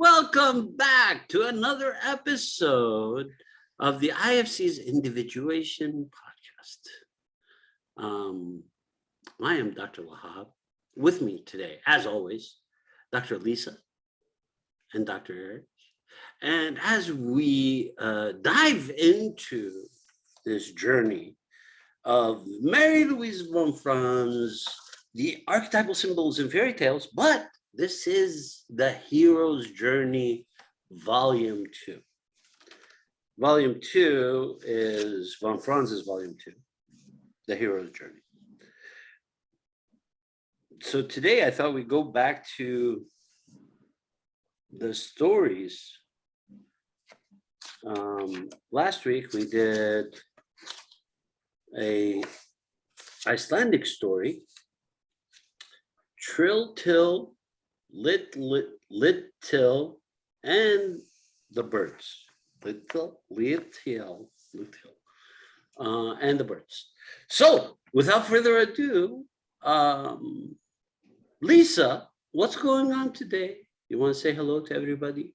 Welcome back to another episode of the IFC's Individuation podcast. I am Dr. Lahab. With me today, as always, Dr. Lisa and Dr. Eric. And as we dive into this journey of Mary Louise von Franz, the archetypal symbols and fairy tales, but this is the Hero's Journey, Volume 2. Volume 2 is von Franz's Volume 2, the Hero's Journey. So today I thought we'd go back to the stories. Last week we did a Icelandic story, Trill Till, Lit Till, and the birds. Lit Till, and the birds. So without further ado, Lisa, what's going on today? You want to say hello to everybody?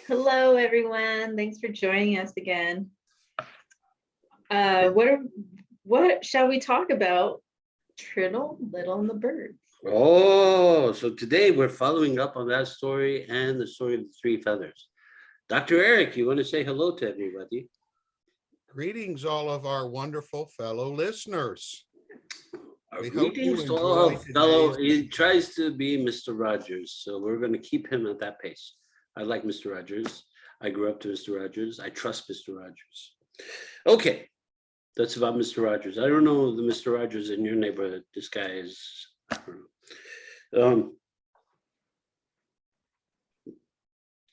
Hello, everyone. Thanks for joining us again. What shall we talk about? Triddle, Little, and the Birds. Oh, so today we're following up on that story and the story of the three feathers. Dr. Eric, you want to say hello to everybody? Greetings, all of our wonderful fellow listeners. Greetings to all fellow. He tries to be Mr. Rogers, so we're going to keep him at that pace. I like Mr. Rogers. I grew up to Mr. Rogers. I trust Mr. Rogers. Okay, that's about Mr. Rogers. I don't know the Mr. Rogers in your neighborhood. This guy is, I don't know.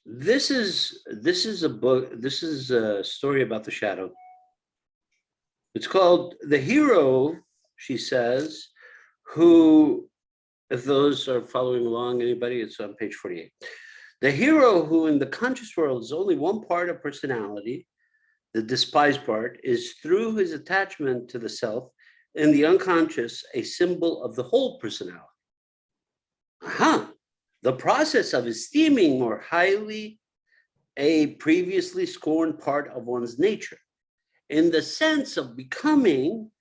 This is a book. This is a story about the shadow. It's called The Hero, she says, who, if those are following along, anybody, it's on page 48. The hero who in the conscious world is only one part of personality, the despised part, is through his attachment to the self, in the unconscious, a symbol of the whole personality. The process of esteeming more highly a previously scorned part of one's nature, in the sense of becoming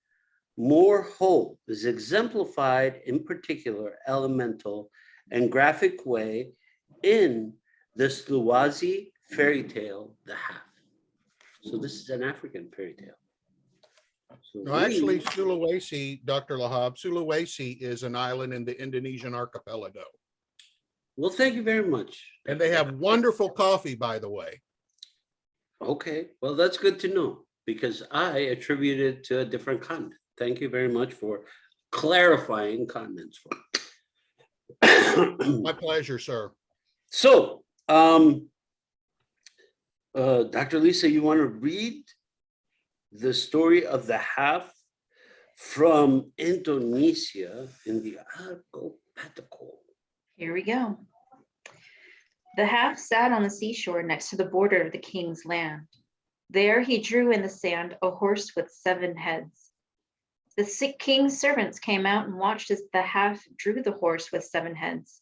more whole, is exemplified in particular elemental and graphic way in the Sulawesi fairy tale, The Half. So this is an African fairy tale. So No, actually, Sulawesi, Dr. Lahab, Sulawesi is an island in the Indonesian archipelago. Well, thank you very much. And they have wonderful coffee, by the way. Okay, well, that's good to know because I attribute it to a different continent. Thank you very much for clarifying continents for me. My pleasure, sir. So, Dr. Lisa, you want to read the story of the half from Indonesia in the Archetypal? Here we go. The half sat on the seashore next to the border of the king's land. There he drew in the sand a horse with 7 heads. The king's servants came out and watched as the half drew the horse with 7 heads.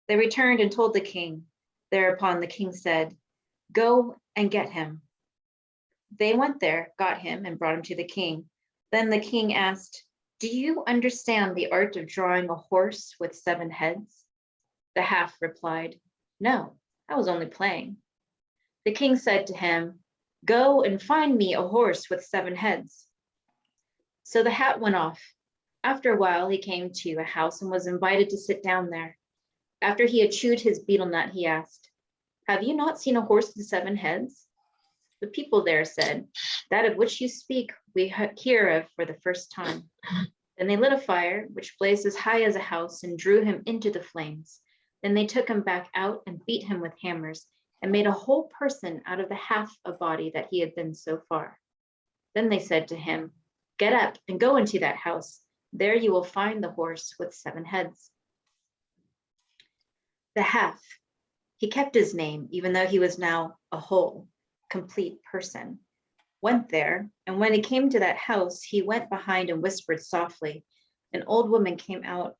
They returned and told the king. Thereupon the king said, "Go and get him." They went there, got him, and brought him to the king. Then the king asked, "Do you understand the art of drawing a horse with 7 heads?" The half replied, "No, I was only playing." The king said to him, "Go and find me a horse with 7 heads." So the hat went off. After a while, he came to a house and was invited to sit down there. After he had chewed his betel nut, he asked, "Have you not seen a horse with 7 heads?" The people there said, "That of which you speak, we hear of for the first time." Then they lit a fire, which blazed as high as a house, and drew him into the flames. Then they took him back out and beat him with hammers, and made a whole person out of the half a body that he had been so far. Then they said to him, "Get up and go into that house. There you will find the horse with 7 heads." The half, he kept his name, even though he was now a whole, complete person, went there, and when he came to that house, he went behind and whispered softly. An old woman came out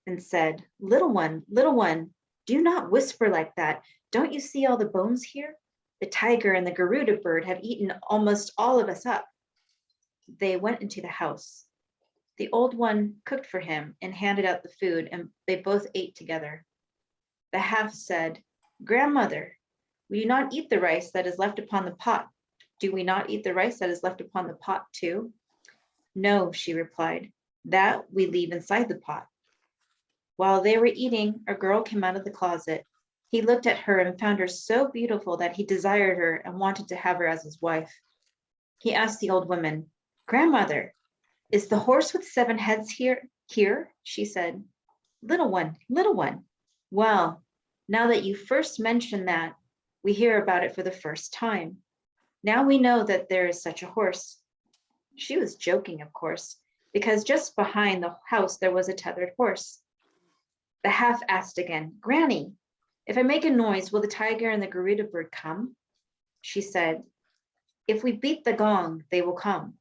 and said, little one, Do not whisper like that. Don't you see all the bones here? The tiger and the Garuda bird have eaten almost all of us up. They went into the house. The old one cooked for him and handed out the food, and they both ate together. The half said, Grandmother, will you not eat the rice that is left upon the pot? Do we not eat the rice that is left upon the pot too? No, she replied, that we leave inside the pot. While they were eating, a girl came out of the closet. He looked at her and found her so beautiful that he desired her and wanted to have her as his wife. He asked the old woman, Grandmother, is the horse with 7 heads here? Here, she said. Little one, little one. Well, now that you first mentioned that, we hear about it for the first time. Now we know that there is such a horse. She was joking, of course, because just behind the house there was a tethered horse. The half asked again, Granny, if I make a noise, will the tiger and the Garuda bird come? She said, if we beat the gong, they will come.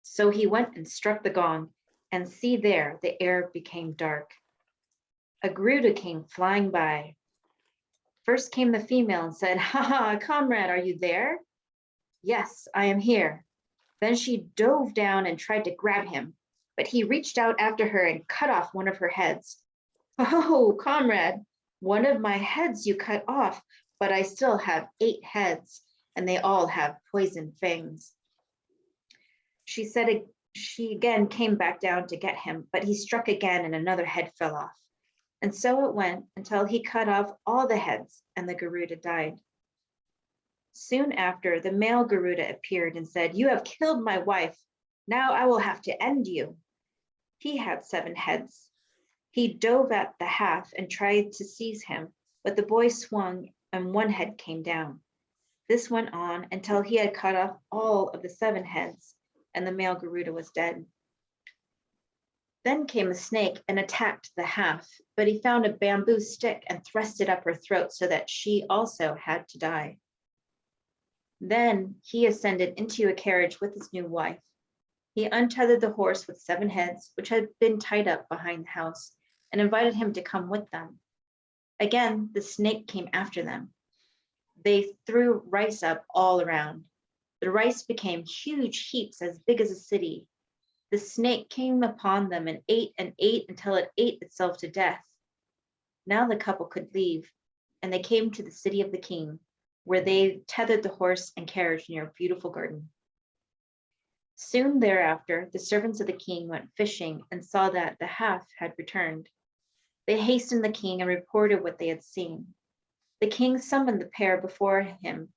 So he went and struck the gong, and see there, the air became dark. A Garuda came flying by. First came the female and said, Ha ha, comrade, are you there? Yes, I am here. Then she dove down and tried to grab him, but he reached out after her and cut off one of her heads. Oh, comrade, one of my heads you cut off, but I still have 8 heads, and they all have poison fangs. She said she again came back down to get him, but he struck again and another head fell off. And so it went until he cut off all the heads and the Garuda died. Soon after, the male Garuda appeared and said, You have killed my wife. Now I will have to end you. He had 7 heads. He dove at the half and tried to seize him, but the boy swung and 1 head came down. This went on until he had cut off all of the 7 heads, and the male Garuda was dead. Then came a snake and attacked the half, but he found a bamboo stick and thrust it up her throat so that she also had to die. Then he ascended into a carriage with his new wife. He untethered the horse with 7 heads, which had been tied up behind the house, and invited him to come with them. Again, the snake came after them. They threw rice up all around. The rice became huge heaps as big as a city. The snake came upon them and ate until it ate itself to death. Now the couple could leave, and they came to the city of the king, where they tethered the horse and carriage near a beautiful garden. Soon thereafter, the servants of the king went fishing and saw that the half had returned. They hastened the king and reported what they had seen. The king summoned the pair before him.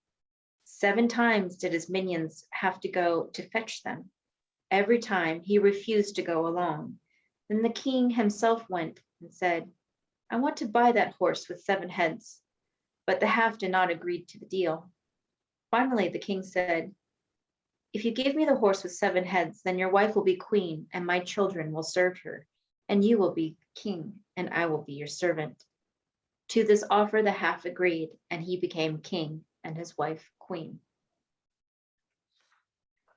7 times did his minions have to go to fetch them. Every time he refused to go alone. Then the king himself went and said, I want to buy that horse with 7 heads. But the half did not agree to the deal. Finally, the king said, if you give me the horse with 7 heads, then your wife will be queen, and my children will serve her, and you will be king, and I will be your servant. To this offer the half agreed, and he became king, and his wife queen.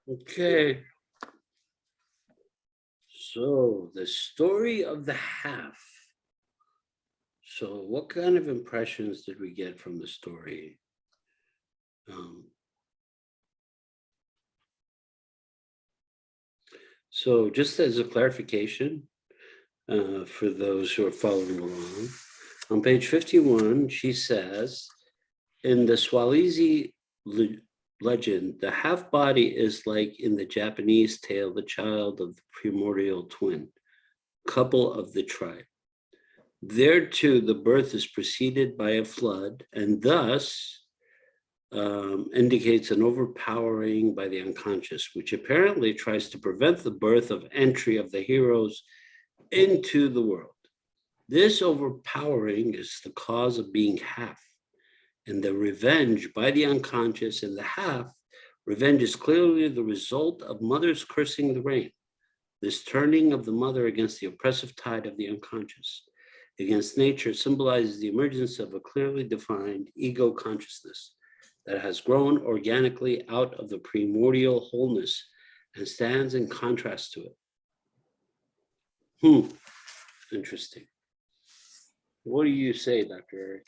Okay. So the story of the half. So what kind of impressions did we get from the story? So just as a clarification, for those who are following along, on page 51, she says, in the Swahili legend, the half body is like in the Japanese tale, the child of the primordial twin, couple of the tribe. There too, the birth is preceded by a flood, and thus indicates an overpowering by the unconscious, which apparently tries to prevent the birth of entry of the heroes into the world. This overpowering is the cause of being half, and the revenge by the unconscious in the half, revenge is clearly the result of mothers cursing the rain. This turning of the mother against the oppressive tide of the unconscious, against nature, symbolizes the emergence of a clearly defined ego consciousness that has grown organically out of the primordial wholeness and stands in contrast to it. Interesting. What do you say, Dr. Eric?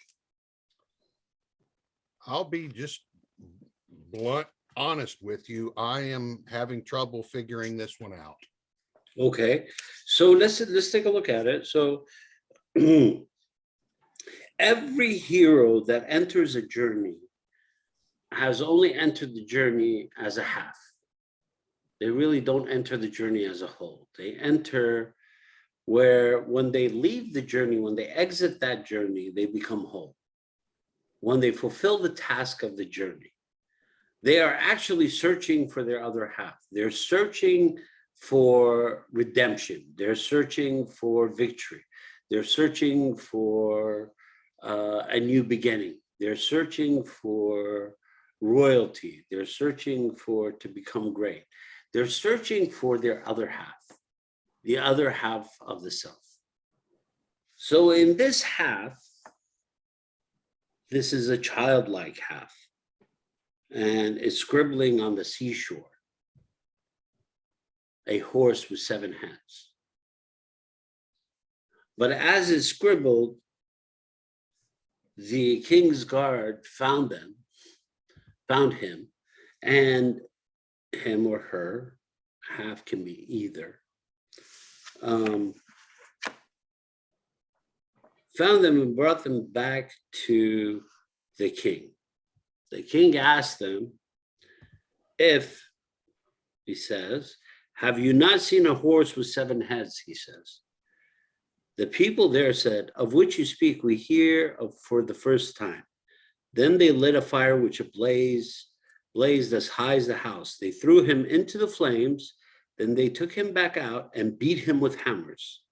I'll be just blunt, honest with you. I am having trouble figuring this one out. Okay, so let's take a look at it. So every hero that enters a journey has only entered the journey as a half. They really don't enter the journey as a whole. They enter where when they leave the journey, when they exit that journey, they become whole. When they fulfill the task of the journey, they are actually searching for their other half. They're searching for redemption. They're searching for victory. They're searching for a new beginning. They're searching for royalty. They're searching for to become great. They're searching for their other half, the other half of the self. So in this half, this is a childlike half, and it's scribbling on the seashore, a horse with 7 heads. But as it scribbled, the king's guard found him, and him or her, half can be either, found them and brought them back to the king. The king asked them if, he says, have you not seen a horse with 7 heads, he says. The people there said, of which you speak, we hear of for the first time. Then they lit a fire which blazed as high as the house. They threw him into the flames. Then they took him back out and beat him with hammers.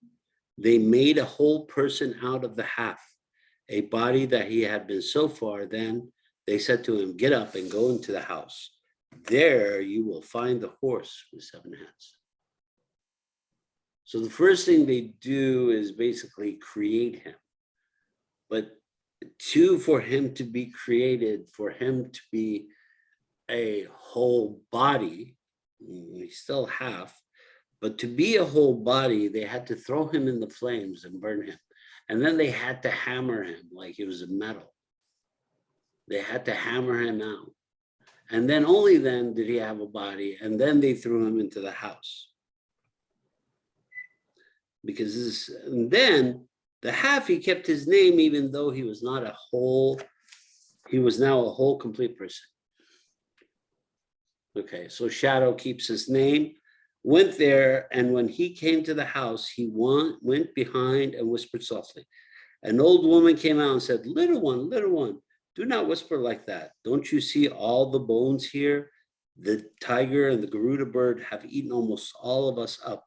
They made a whole person out of the half, a body that he had been so far. Then they said to him, get up and go into the house. There you will find the horse with 7 heads. So the first thing they do is basically create him. But for him to be created, for him to be a whole body, he's still half, but to be a whole body, they had to throw him in the flames and burn him. And then they had to hammer him like he was a metal. They had to hammer him out. And then only then did he have a body. And then they threw him into the house. And then the half, he kept his name, even though he was not a whole, he was now a whole complete person. Okay, so Shadow keeps his name, went there, and when he came to the house, he went behind and whispered softly. An old woman came out and said, little one, do not whisper like that. Don't you see all the bones here? The tiger and the Garuda bird have eaten almost all of us up.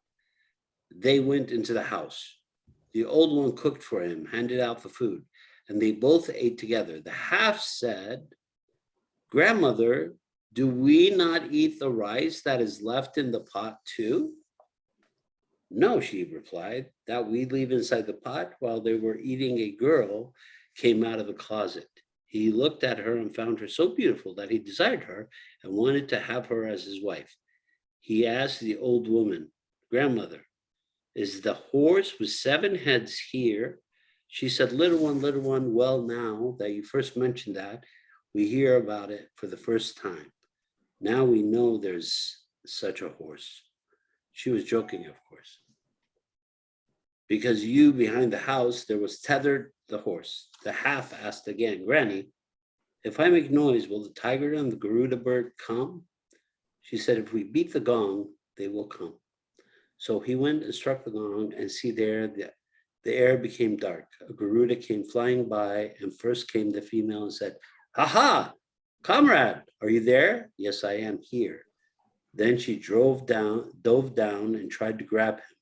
They went into the house. The old one cooked for him, handed out the food, and they both ate together. The half said, grandmother, do we not eat the rice that is left in the pot too? No, she replied, that we leave inside the pot. While they were eating, a girl came out of the closet. He looked at her and found her so beautiful that he desired her and wanted to have her as his wife. He asked the old woman, grandmother, is the horse with 7 heads here? She said, little one, well, now that you first mentioned that, we hear about it for the first time. Now we know there's such a horse. She was joking, of course. Because you behind the house, there was tethered the horse. The half asked again, Granny, if I make noise, will the tiger and the Garuda bird come? She said, if we beat the gong, they will come. So he went and struck the gong, and see there, the air became dark. A Garuda came flying by, and first came the female and said, ha ha, comrade, are you there? Yes, I am here. Then she dove down and tried to grab him,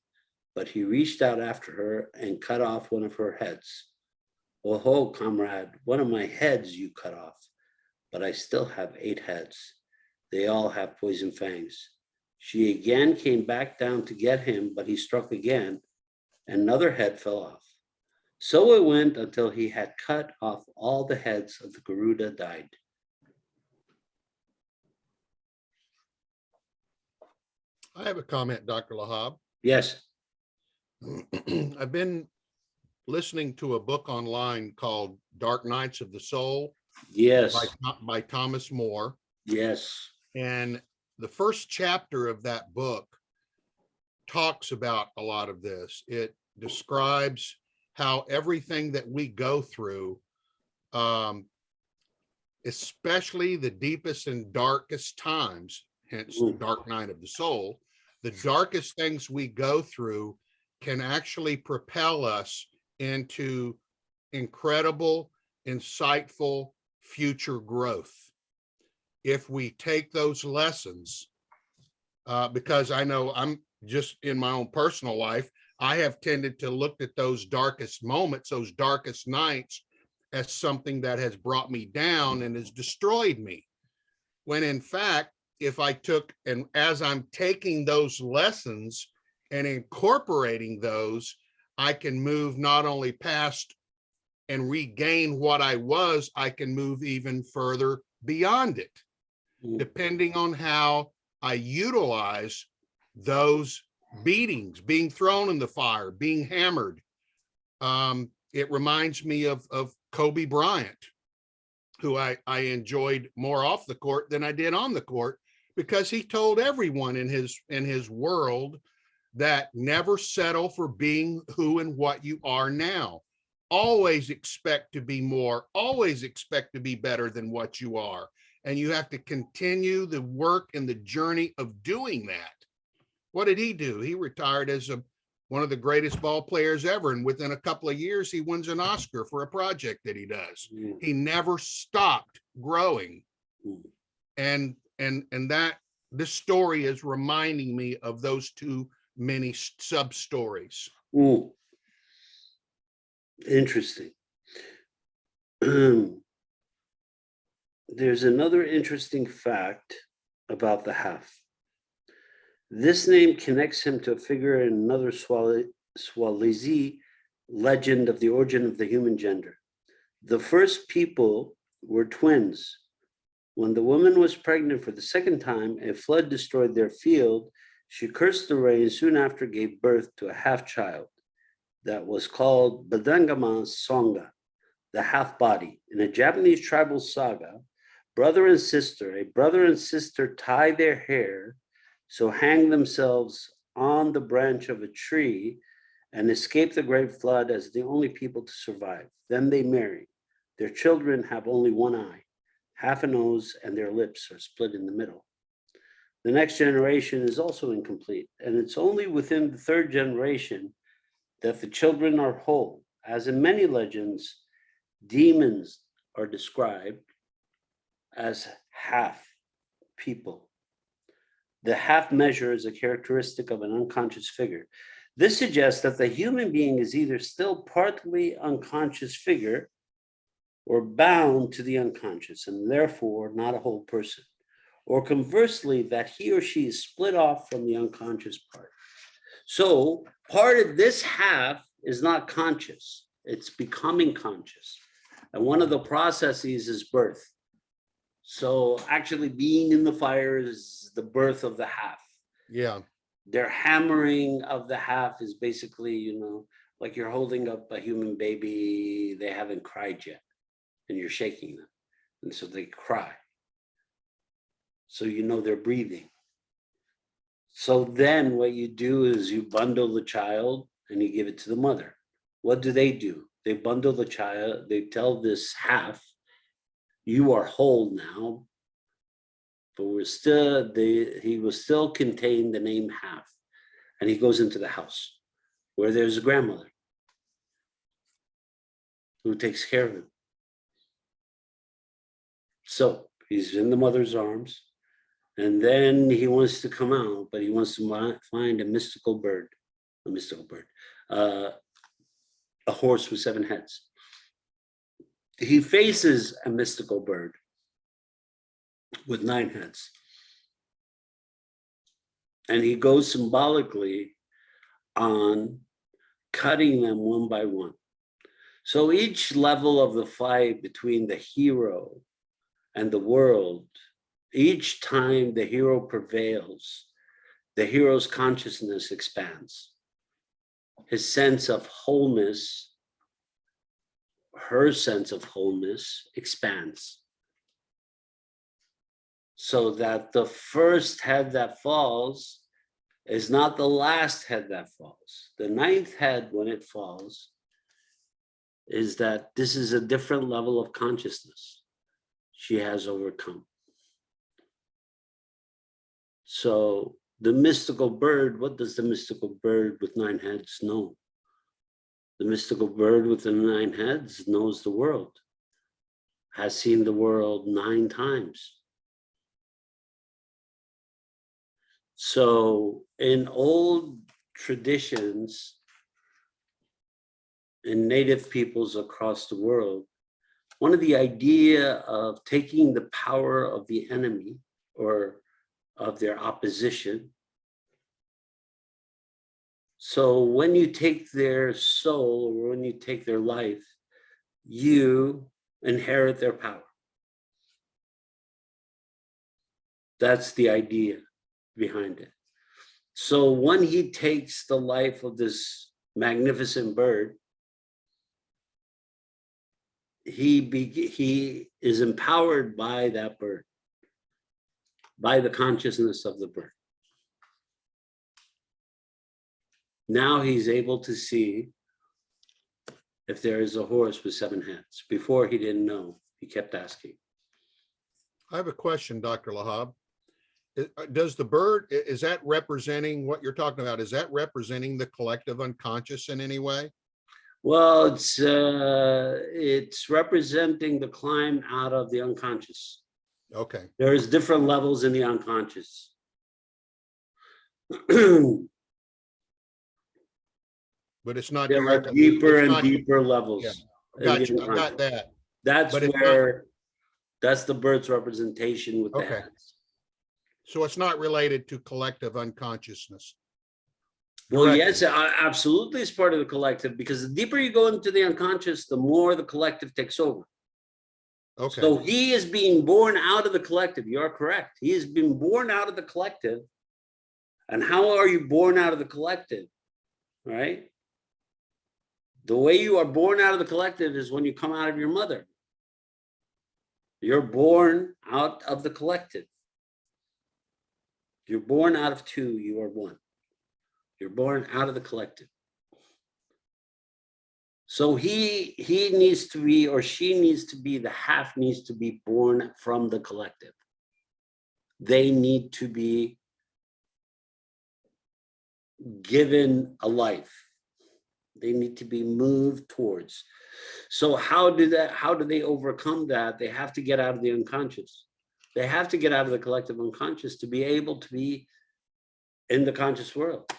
but he reached out after her and cut off one of her heads. Oh ho, comrade, one of my heads you cut off, but I still have 8 heads. They all have poison fangs. She again came back down to get him, but he struck again. Another head fell off. So it went until he had cut off all the heads of the Garuda died. I have a comment, Dr. Lahab. Yes. I've been listening to a book online called Dark Nights of the Soul Yes. by Thomas More. Yes. And the first chapter of that book talks about a lot of this. It describes how everything that we go through, especially the deepest and darkest times, hence the dark night of the soul, the darkest things we go through can actually propel us into incredible, insightful future growth. If we take those lessons, because I know I'm just in my own personal life, I have tended to look at those darkest moments, those darkest nights, as something that has brought me down and has destroyed me. When in fact, if I took, and as I'm taking those lessons and incorporating those, I can move not only past and regain what I was, I can move even further beyond it, depending on how I utilize those beatings, being thrown in the fire, being hammered. It reminds me of Kobe Bryant, who I enjoyed more off the court than I did on the court, because he told everyone in his world that never settle for being who and what you are now. Always expect to be more, always expect to be better than what you are. And you have to continue the work and the journey of doing that. What did he do? He retired as one of the greatest ball players ever. And within a couple of years, he wins an Oscar for a project that he does. He never stopped growing. And that this story is reminding me of those two many sub stories. Interesting. There's another interesting fact about the half. This name connects him to a figure in another Swazi legend of the origin of the human gender. The first people were twins. When the woman was pregnant for the second time, a flood destroyed their field. She cursed the rain, soon after gave birth to a half-child that was called Badangama Songa, the half-body. In a Japanese tribal saga, a brother and sister tie their hair, so hang themselves on the branch of a tree and escape the great flood as the only people to survive. Then they marry. Their children have only one eye, half a nose, and their lips are split in the middle. The next generation is also incomplete, and it's only within the third generation that the children are whole. As in many legends, demons are described as half people. The half measure is a characteristic of an unconscious figure. This suggests that the human being is either still partly unconscious figure or bound to the unconscious and therefore not a whole person, or conversely, that he or she is split off from the unconscious part. So part of this half is not conscious, it's becoming conscious. And one of the processes is birth. So actually being in the fire is the birth of the half. Yeah. Their hammering of the half is basically, like you're holding up a human baby, they haven't cried yet, and you're shaking them. And so they cry. So they're breathing. So then what you do is you bundle the child and you give it to the mother. What do? They bundle the child, they tell this half, you are whole now, but he will still contain the name half. And he goes into the house where there's a grandmother who takes care of him. So he's in the mother's arms, and then he wants to come out, but he wants to find a horse with 7 heads. He faces a mystical bird with 9 heads. And he goes symbolically on cutting them one by one. So each level of the fight between the hero and the world, each time the hero prevails, the hero's consciousness expands. His sense of wholeness her sense of wholeness expands. So that the first head that falls is not the last head that falls. The ninth head, when it falls, is that this is a different level of consciousness she has overcome. So the mystical bird, what does the mystical bird with 9 heads know? The mystical bird with the 9 heads knows the world, has seen the world 9 times. So in old traditions, in native peoples across the world, one of the idea of taking the power of the enemy or of their opposition. So when you take their soul or when you take their life, you inherit their power. That's the idea behind it. So when he takes the life of this magnificent bird, he is empowered by that bird, by the consciousness of the bird. Now he's able to see if there is a horse with 7 heads. Before he didn't know, he kept asking. I have a question, Dr. Lahab. Does the bird, is that representing what you're talking about? Is that representing the collective unconscious in any way? Well, it's representing the climb out of the unconscious. Okay. There's different levels in the unconscious. But it's not There are directly. deeper it's and not- deeper levels. Yeah. Got you. I got that. That's But it's where, that's the bird's representation with the Okay. heads. So it's not related to collective unconsciousness. Well, Correct. yes, absolutely it's part of the collective, because the deeper you go into the unconscious, the more the collective takes over. Okay. So he is being born out of the collective. You are correct. He has been born out of the collective. And how are you born out of the collective? Right? The way you are born out of the collective is when you come out of your mother. You're born out of the collective. You're born out of 2, you are 1. You're born out of the collective. So he needs to be, or she needs to be, the half needs to be born from the collective. They need to be given a life. They need to be moved towards. So how do they overcome that? They have to get out of the unconscious. They have to get out of the collective unconscious to be able to be in the conscious world,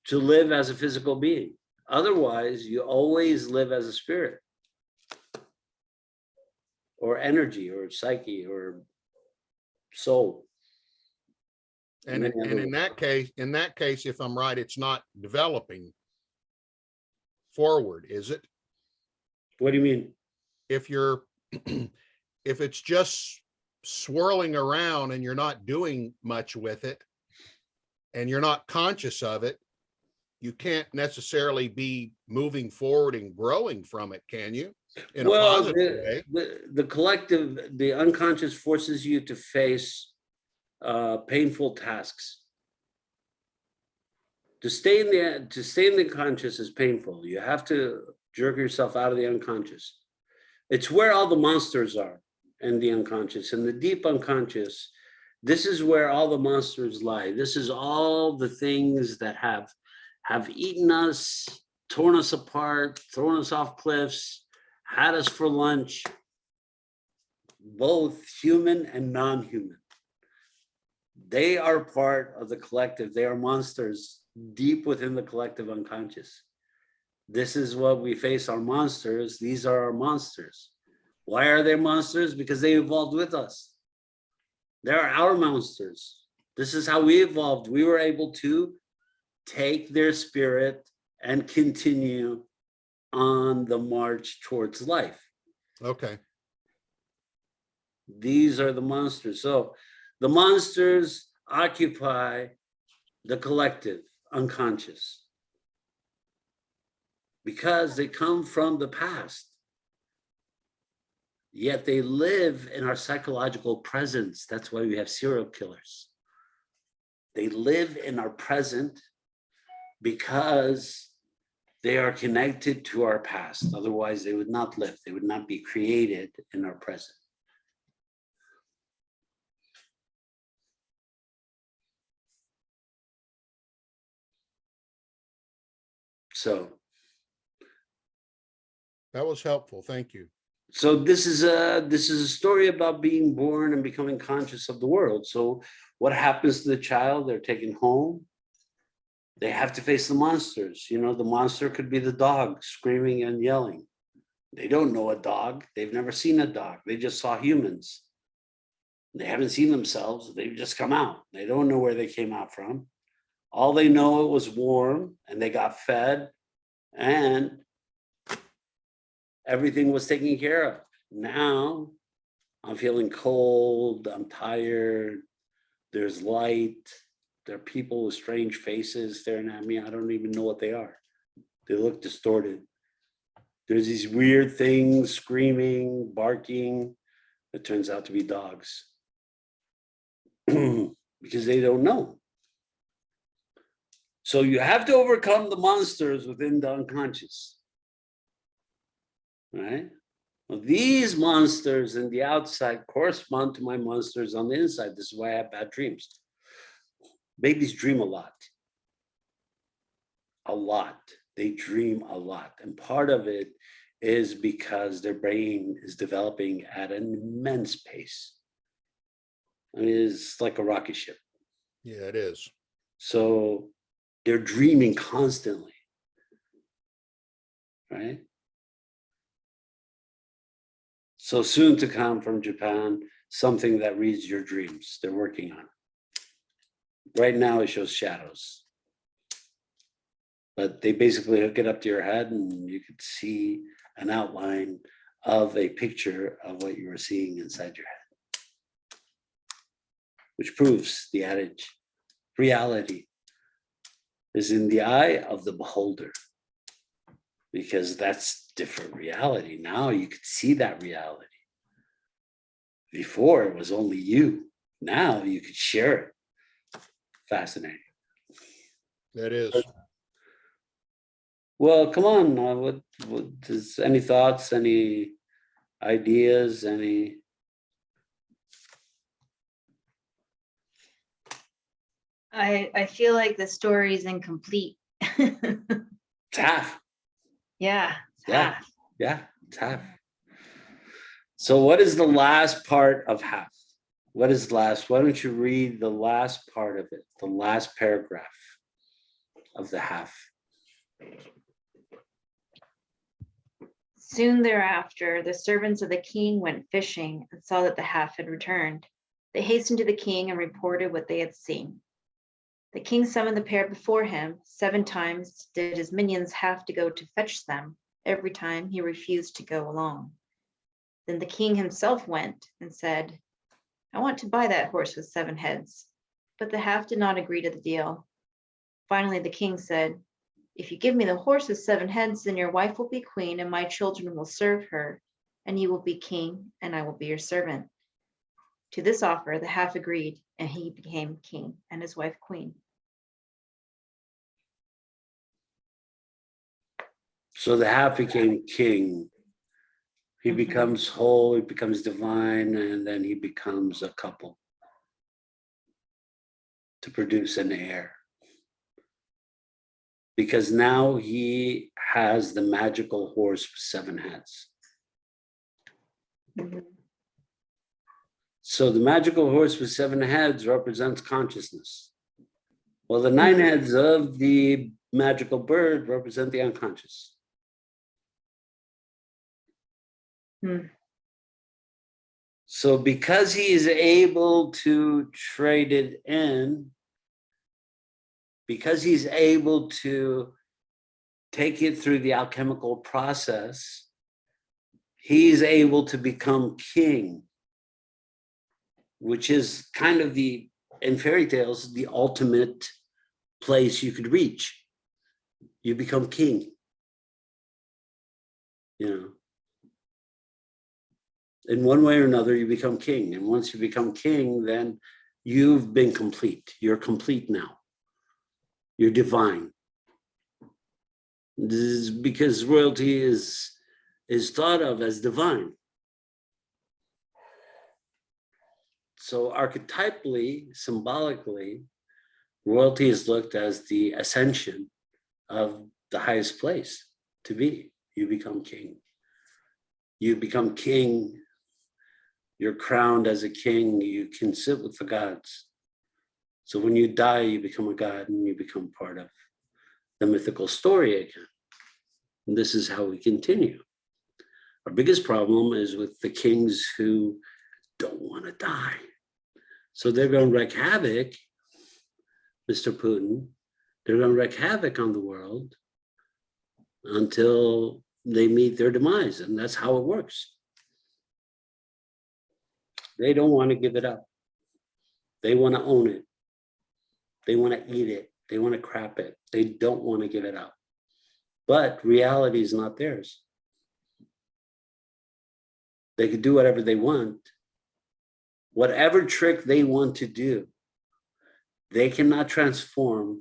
to live as a physical being. Otherwise, you always live as a spirit or energy or psyche or soul. And in that case, if I'm right, it's not developing forward, is it? What do you mean? If you're, if it's just swirling around and you're not doing much with it and you're not conscious of it, you can't necessarily be moving forward and growing from it, can you? In a positive way. The collective, the unconscious forces you to face painful tasks. To stay in the conscious is painful. You have to jerk yourself out of the unconscious. It's where all the monsters are, in the unconscious. In the deep unconscious, this is where all the monsters lie. This is all the things that have eaten us, torn us apart, thrown us off cliffs, had us for lunch, both human and non-human. They are part of the collective. They are monsters deep within the collective unconscious. This is what we face, our monsters. These are our monsters. Why are they monsters? Because they evolved with us. They're our monsters. This is how we evolved. We were able to take their spirit and continue on the march towards life. Okay. These are the monsters. So the monsters occupy the collective unconscious. because they come from the past. Yet they live in our psychological presence. That's why we have serial killers. They live in our present because they are connected to our past. Otherwise, they would not live. They would not be created in our present. So That was helpful. Thank you. So this is a story about being born and becoming conscious of the world. So what happens to the child? They're taken home. They have to face the monsters. You know, the monster could be the dog screaming and yelling. They don't know a dog. They've never seen a dog. They just saw humans. They haven't seen themselves. They've just come out. They don't know where they came out from. All they know, it was warm and they got fed and everything was taken care of. Now I'm feeling cold, I'm tired, there's light, there are people with strange faces staring at me. I don't even know what they are. They look distorted. There's these weird things screaming, barking. It turns out to be dogs because they don't know. So you have to overcome the monsters within the unconscious. Right? Well, these monsters in the outside correspond to my monsters on the inside. This is why I have bad dreams. Babies dream a lot. A lot. They dream a lot. And part of it is because their brain is developing at an immense pace. I mean, it's like a rocket ship. Yeah, it is. So they're dreaming constantly. Right? So soon to come from Japan, something that reads your dreams. They're working on it. Right now it shows shadows. But they basically hook it up to your head and you could see an outline of a picture of what you were seeing inside your head. Which proves the adage, reality is in the eye of the beholder. Because that's different reality. Now you could see that reality. Before it was only you. Now you could share it. Fascinating. That is. Well, come on. What is any thoughts, any ideas, any? I feel like the story is incomplete. It's half. Yeah, it's Yeah. half. Yeah, it's half. So what is the last part of half? What is last? Why don't you read the last part of it, the last paragraph of the half? Soon thereafter, the servants of the king went fishing and saw that the half had returned. They hastened to the king and reported what they had seen. The king summoned the pair before him. 7 times did his minions have to go to fetch them. Every time he refused to go along. Then the king himself went and said, I want to buy that horse with 7 heads. But the half did not agree to the deal. Finally, the king said, if you give me the horse with 7 heads, then your wife will be queen and my children will serve her, and you will be king and I will be your servant. To this offer, the half agreed, and he became king and his wife queen. So the half became king. He becomes whole, he becomes divine, and then he becomes a couple to produce an heir. Because now he has the magical horse with 7 heads. So the magical horse with 7 heads represents consciousness. Well, the 9 heads of the magical bird represent the unconscious. So because he is able to trade it in, because he's able to take it through the alchemical process, he's able to become king, which is kind of the, in fairy tales, the ultimate place you could reach. You become king. you know. In one way or another, you become king. And once you become king, then you've been complete. You're complete now. You're divine. This is because royalty is thought of as divine. So archetypally, symbolically, royalty is looked as the ascension of the highest place to be. You become king. You become king. You're crowned as a king. You can sit with the gods. So when you die, you become a god and you become part of the mythical story again. And this is how we continue. Our biggest problem is with the kings who don't want to die. So they're going to wreak havoc, Mr. Putin. They're going to wreak havoc on the world until they meet their demise. And that's how it works. They don't want to give it up. They want to own it. They want to eat it. They want to crap it. They don't want to give it up. But reality is not theirs. They could do whatever they want. Whatever trick they want to do, they cannot transform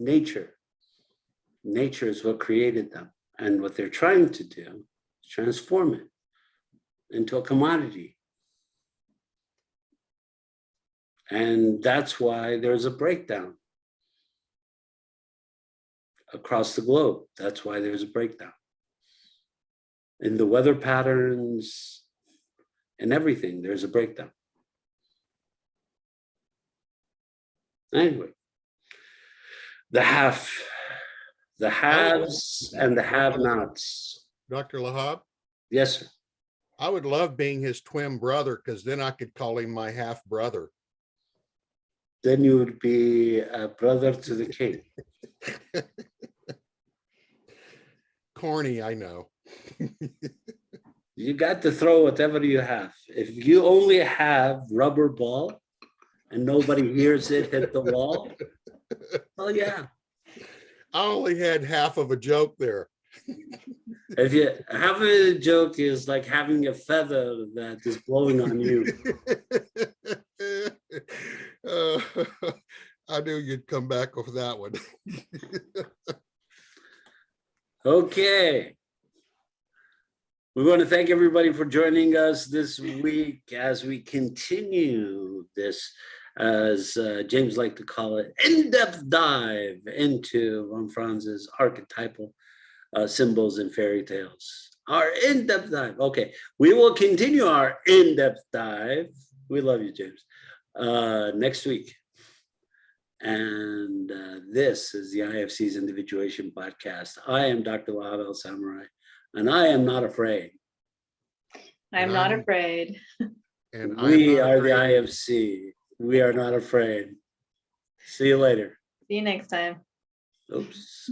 nature. Nature is what created them. And what they're trying to do is transform it into a commodity. And that's why there's a breakdown across the globe. That's why there's a breakdown in the weather patterns and everything. There's a breakdown. Anyway, the haves and the have-nots. Dr. Lahab, Yes, sir. I would love being his twin brother because then I could call him my half brother. Then you would be a brother to the king. Corny, I know. You got to throw whatever you have. If you only have rubber ball and nobody hears it hit the wall, well, yeah. I only had half of a joke there. If you having a joke is like having a feather that is blowing on you. I knew you'd come back with that one. Okay. We want to thank everybody for joining us this week as we continue this, as James liked to call it, in-depth dive into von Franz's archetypal symbols and fairy tales. Our in-depth dive. Okay, we will continue our in-depth dive. We love you, James. Next week. And this is the IFC's Individuation podcast. I am Dr. Lahab Al-Samarrai, and I am not afraid. I'm not afraid. And We are the IFC. We are not afraid. See you later. See you next time. Oops.